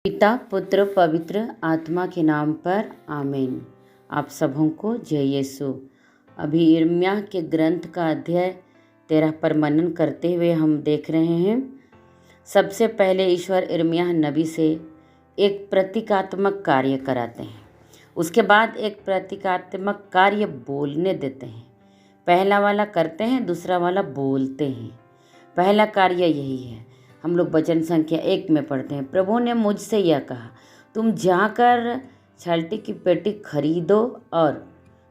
पिता पुत्र पवित्र आत्मा के नाम पर आमीन। आप सबों को जय यीशु। अभी यिर्मयाह के ग्रंथ का अध्याय 13 पर मनन करते हुए हम देख रहे हैं। सबसे पहले ईश्वर यिर्मयाह नबी से एक प्रतीकात्मक कार्य कराते हैं, उसके बाद एक प्रतीकात्मक कार्य बोलने देते हैं। पहला वाला करते हैं, दूसरा वाला बोलते हैं। पहला कार्य यही है। हम लोग वचन संख्या 1 में पढ़ते हैं, प्रभु ने मुझसे यह कहा, तुम जाकर छाल्टी की पेटी खरीदो और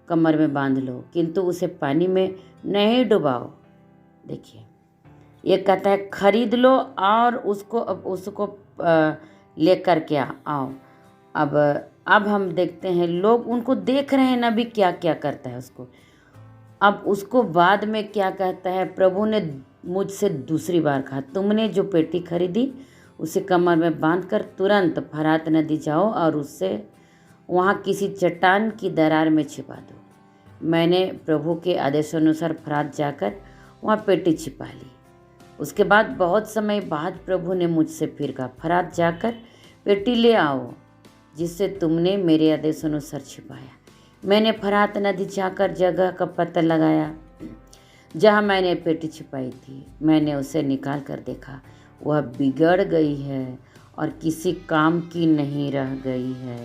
कमर में बांध लो, किंतु उसे पानी में नहीं डुबाओ। देखिए, ये कहता है खरीद लो और उसको लेकर के आओ। अब हम देखते हैं, लोग उनको देख रहे हैं नबी क्या क्या करता है उसको। अब उसको बाद में क्या कहता है, प्रभु ने मुझसे दूसरी बार कहा, तुमने जो पेटी खरीदी उसे कमर में बांधकर तुरंत फरात नदी जाओ और उससे वहाँ किसी चट्टान की दरार में छिपा दो। मैंने प्रभु के आदेशानुसार फरात जाकर वहाँ पेटी छिपा ली। उसके बाद बहुत समय बाद प्रभु ने मुझसे फिर कहा, फरात जाकर पेटी ले आओ जिससे तुमने मेरे आदेशानुसार छिपाया। मैंने फरात नदी जाकर जगह का पता लगाया जहाँ मैंने पेटी छिपाई थी। मैंने उसे निकाल कर देखा, वह बिगड़ गई है और किसी काम की नहीं रह गई है।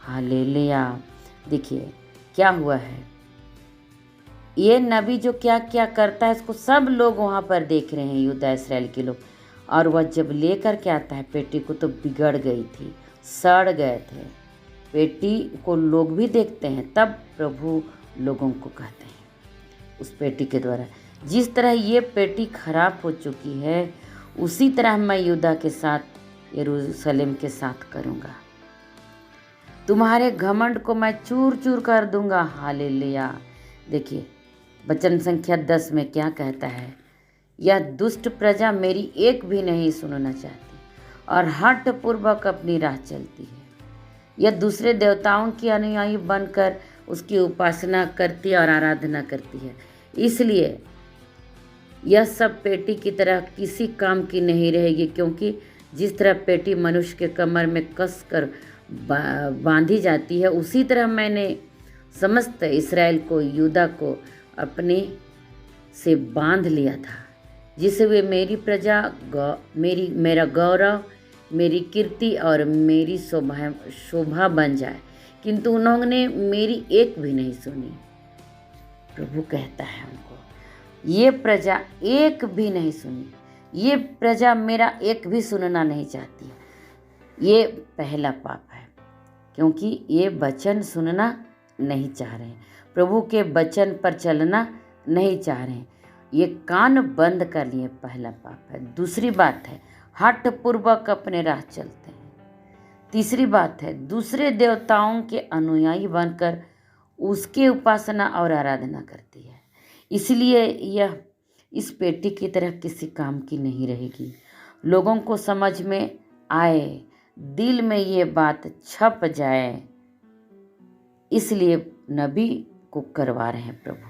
हालेलुया। देखिए क्या हुआ है, ये नबी जो क्या क्या करता है इसको सब लोग वहाँ पर देख रहे हैं, यहूदा इस्राएल के लोग। और वह जब लेकर के आता है पेटी को तो बिगड़ गई थी, सड़ गए थे। पेटी को लोग भी देखते हैं, तब प्रभु लोगों को कहते हैं उस पेटी के द्वारा, जिस तरह ये पेटी खराब हो चुकी है उसी तरह मैं यहूदा के साथ यरूशलेम के साथ करूँगा। तुम्हारे घमंड को मैं चूर चूर कर दूंगा। हालेलुया। देखिए वचन संख्या 10 में क्या कहता है, यह दुष्ट प्रजा मेरी एक भी नहीं सुनना चाहती और हठ पूर्वक अपनी राह चलती है। यह दूसरे देवताओं की अनुयायी बनकर उसकी उपासना करती और आराधना करती है। इसलिए यह सब पेटी की तरह किसी काम की नहीं रहेगी, क्योंकि जिस तरह पेटी मनुष्य के कमर में कस कर बांधी जाती है, उसी तरह मैंने समस्त इस्राएल को, यहूदा को अपने से बांध लिया था, जिससे वे मेरी प्रजा, मेरा गौरव, मेरी कीर्ति और मेरी शोभा बन जाए। किंतु उन्होंने मेरी एक भी नहीं सुनी। प्रभु कहता है उनको, ये प्रजा एक भी नहीं सुनी, ये प्रजा मेरा एक भी सुनना नहीं चाहती है। ये पहला पाप है, क्योंकि ये वचन सुनना नहीं चाह रहे हैं, प्रभु के वचन पर चलना नहीं चाह रहे हैं, ये कान बंद कर लिए। पहला पाप है। दूसरी बात है, हठ पूर्वक अपने राह चलते हैं। तीसरी बात है, दूसरे देवताओं के अनुयायी बनकर उसके उपासना और आराधना करती है। इसलिए यह इस पेटी की तरह किसी काम की नहीं रहेगी। लोगों को समझ में आए, दिल में ये बात छप जाए, इसलिए नबी को करवा रहे हैं प्रभु।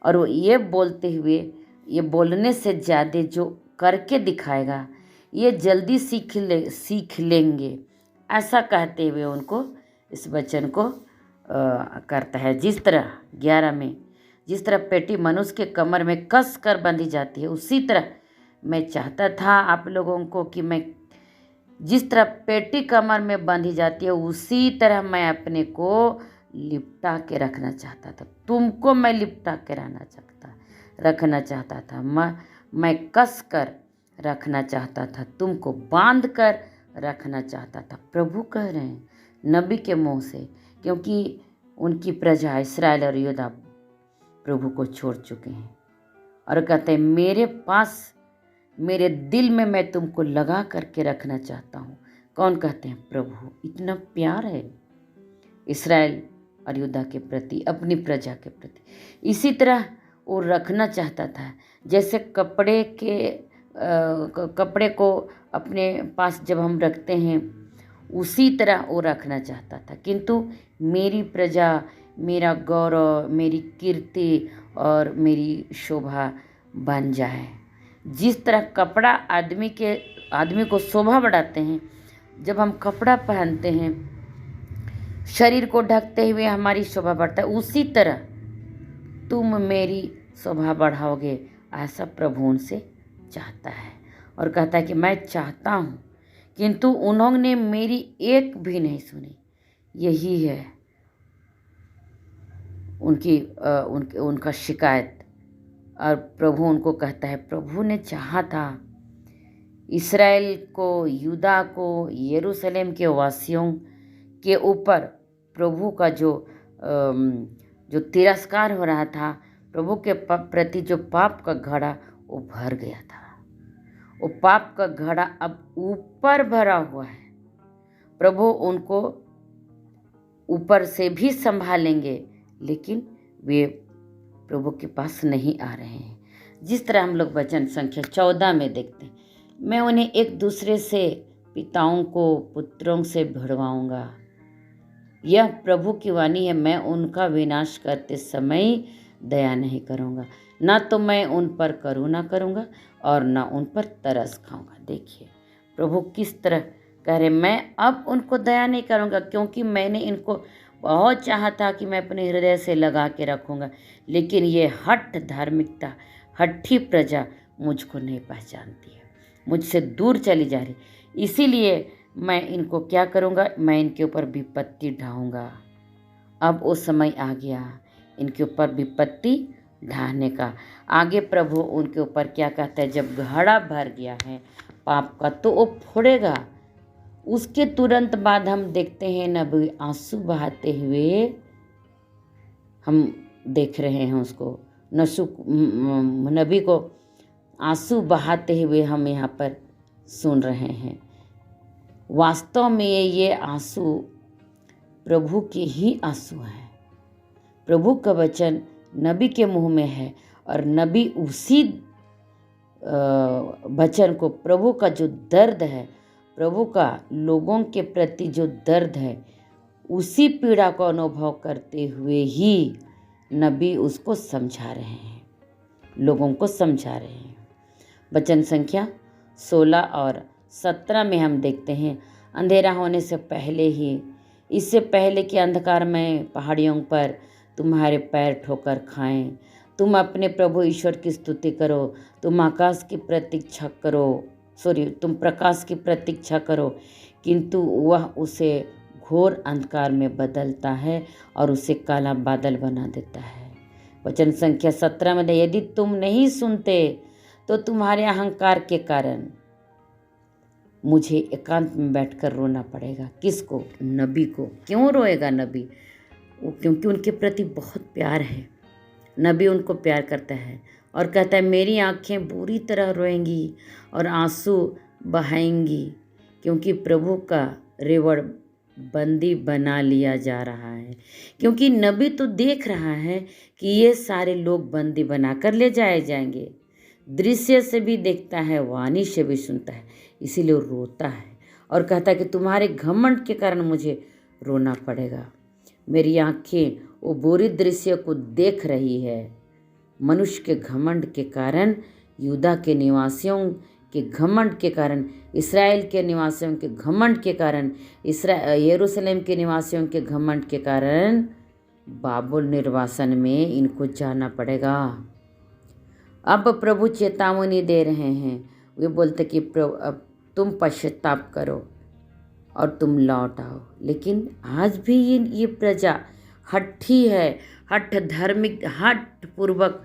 और वो ये बोलते हुए, ये बोलने से ज़्यादा जो करके दिखाएगा ये जल्दी सीख लेंगे, ऐसा कहते हुए उनको इस वचन को करता है। जिस तरह 11 में, जिस तरह पेटी मनुष्य के कमर में कस कर बंधी जाती है, उसी तरह मैं चाहता था आप लोगों को कि मैं जिस तरह पेटी कमर में बंधी जाती है उसी तरह मैं अपने को लिपटा के रखना चाहता था। तुमको मैं लिपटा के रखना चाहता था। मैं कस कर रखना चाहता था, तुमको बांध कर रखना चाहता था। प्रभु कह रहे हैं नबी के मुंह से, क्योंकि उनकी प्रजा इस्राएल और यहूदा प्रभु को छोड़ चुके हैं और कहते हैं मेरे पास, मेरे दिल में मैं तुमको लगा करके रखना चाहता हूँ। कौन कहते हैं? प्रभु। इतना प्यार है इस्राएल और यहूदा के प्रति, अपनी प्रजा के प्रति। इसी तरह वो रखना चाहता था, जैसे कपड़े को अपने पास जब हम रखते हैं उसी तरह वो रखना चाहता था। किंतु मेरी प्रजा, मेरा गौरव, मेरी कीर्ति और मेरी शोभा बन जाए। जिस तरह कपड़ा आदमी को शोभा बढ़ाते हैं, जब हम कपड़ा पहनते हैं, शरीर को ढकते हुए हमारी शोभा बढ़ता है, उसी तरह तुम मेरी शोभा बढ़ाओगे, ऐसा प्रभु उनसे चाहता है। और कहता है कि मैं चाहता हूँ, किंतु उन्होंने मेरी एक भी नहीं सुनी। यही है उनका शिकायत। और प्रभु उनको कहता है, प्रभु ने चाहा था इस्राएल को, यूदा को, यरूशलेम के वासियों के ऊपर प्रभु का जो तिरस्कार हो रहा था, प्रभु के प्रति जो पाप का घड़ा वो भर गया था। वो पाप का घड़ा अब ऊपर भरा हुआ है। प्रभु उनको ऊपर से भी संभालेंगे, लेकिन वे प्रभु के पास नहीं आ रहे हैं। जिस तरह हम लोग वचन संख्या 14 में देखते हैं, मैं उन्हें एक दूसरे से, पिताओं को पुत्रों से भिड़वाऊंगा। यह प्रभु की वाणी है, मैं उनका विनाश करते समय दया नहीं करूंगा, ना तो मैं उन पर करुणा करूंगा और ना उन पर तरस खाऊंगा। देखिए प्रभु किस तरह कह रहे, मैं अब उनको दया नहीं करूंगा, क्योंकि मैंने इनको बहुत चाहा था कि मैं अपने हृदय से लगा के रखूंगा, लेकिन ये हठ धार्मिकता, हठी प्रजा मुझको नहीं पहचानती है, मुझसे दूर चली जा रही। इसीलिए मैं इनको क्या करूंगा, मैं इनके ऊपर विपत्ति ढाऊंगा। अब वो समय आ गया इनके ऊपर विपत्ति ढाने का। आगे प्रभु उनके ऊपर क्या कहता है, जब घड़ा भर गया है पाप का तो वो फोड़ेगा। उसके तुरंत बाद हम देखते हैं नबी आंसू बहाते हुए हम देख रहे हैं उसको, नबी को आंसू बहाते हुए हम यहाँ पर सुन रहे हैं। वास्तव में ये आंसू प्रभु के ही आंसू हैं। प्रभु का वचन नबी के मुंह में है और नबी उसी वचन को, प्रभु का जो दर्द है, प्रभु का लोगों के प्रति जो दर्द है, उसी पीड़ा को अनुभव करते हुए ही नबी उसको समझा रहे हैं, लोगों को समझा रहे हैं। वचन संख्या 16 और 17 में हम देखते हैं, अंधेरा होने से पहले ही, इससे पहले कि अंधकार में पहाड़ियों पर तुम्हारे पैर ठोकर खाएं, तुम अपने प्रभु ईश्वर की स्तुति करो, तुम प्रकाश की प्रतीक्षा करो, किंतु वह उसे घोर अंधकार में बदलता है और उसे काला बादल बना देता है। वचन संख्या 17 में, यदि तुम नहीं सुनते तो तुम्हारे अहंकार के कारण मुझे एकांत में बैठकर रोना पड़ेगा। किसको? नबी को। क्यों रोएगा नबी? क्योंकि उनके प्रति बहुत प्यार है। नबी उनको प्यार करता है और कहता है, मेरी आंखें बुरी तरह रोएंगी और आंसू बहाएंगी, क्योंकि प्रभु का रेवड़ बंदी बना लिया जा रहा है। क्योंकि नबी तो देख रहा है कि ये सारे लोग बंदी बनाकर ले जाए जाएंगे, दृश्य से भी देखता है, वाणी से भी सुनता है, इसीलिए वो रोता है और कहता है कि तुम्हारे घमंड के कारण मुझे रोना पड़ेगा। मेरी आंखें वो बुरी दृश्य को देख रही है। मनुष्य के घमंड के कारण, यूदा के निवासियों के घमंड के कारण, इस्राएल के निवासियों के घमंड के कारण, यरूशलेम के निवासियों के घमंड के कारण बाबुल निर्वासन में इनको जाना पड़ेगा। अब प्रभु चेतावनी दे रहे हैं। वे बोलते कि अब तुम पश्चाताप करो और तुम लौट आओ। लेकिन आज भी ये प्रजा हठी है, हठ धार्मिक, हठ पूर्वक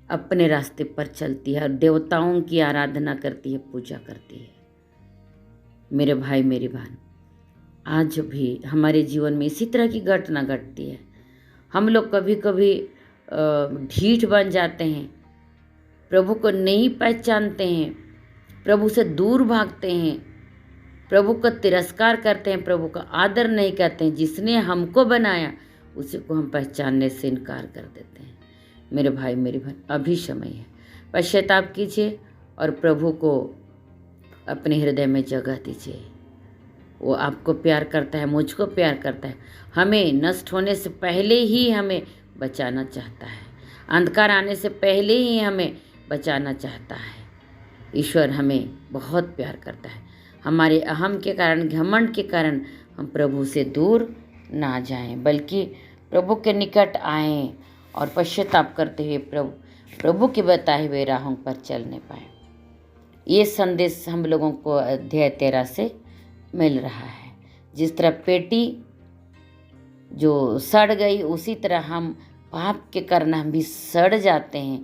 अपने रास्ते पर चलती है और देवताओं की आराधना करती है, पूजा करती है। मेरे भाई मेरी बहन, आज भी हमारे जीवन में इसी तरह की घटना घटती है। हम लोग कभी कभी ढीठ बन जाते हैं, प्रभु को नहीं पहचानते हैं, प्रभु से दूर भागते हैं, प्रभु का तिरस्कार करते हैं, प्रभु का आदर नहीं करते हैं। जिसने हमको बनाया उसी को हम पहचानने से इनकार कर देते हैं। मेरे भाई मेरी बहन, अभी समय है, पश्चाताप कीजिए और प्रभु को अपने हृदय में जगह दीजिए। वो आपको प्यार करता है, मुझको प्यार करता है, हमें नष्ट होने से पहले ही हमें बचाना चाहता है, अंधकार आने से पहले ही हमें बचाना चाहता है। ईश्वर हमें बहुत प्यार करता है, हमारे अहम के कारण, घमंड के कारण हम प्रभु से दूर ना जाएं, बल्कि प्रभु के निकट आएं और पश्चाताप करते हुए प्रभु के बताए हुए राहों पर चलने पाएं। ये संदेश हम लोगों को अध्याय 13 से मिल रहा है। जिस तरह पेटी जो सड़ गई, उसी तरह हम पाप के कारण हम भी सड़ जाते हैं,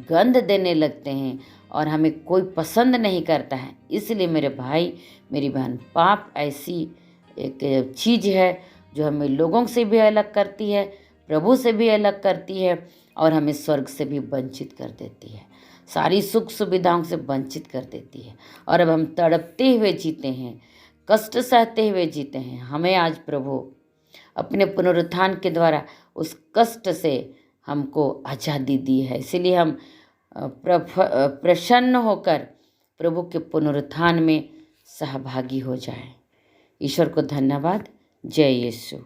गंध देने लगते हैं और हमें कोई पसंद नहीं करता है। इसलिए मेरे भाई मेरी बहन, पाप ऐसी एक चीज़ है जो हमें लोगों से भी अलग करती है, प्रभु से भी अलग करती है और हमें स्वर्ग से भी वंचित कर देती है, सारी सुख सुविधाओं से वंचित कर देती है। और अब हम तड़पते हुए जीते हैं, कष्ट सहते हुए जीते हैं। हमें आज प्रभु अपने पुनरुत्थान के द्वारा उस कष्ट से हमको आज़ादी दी है। इसीलिए हम प्रसन्न होकर प्रभु के पुनरुत्थान में सहभागी हो जाएं। ईश्वर को धन्यवाद। जय यीशु।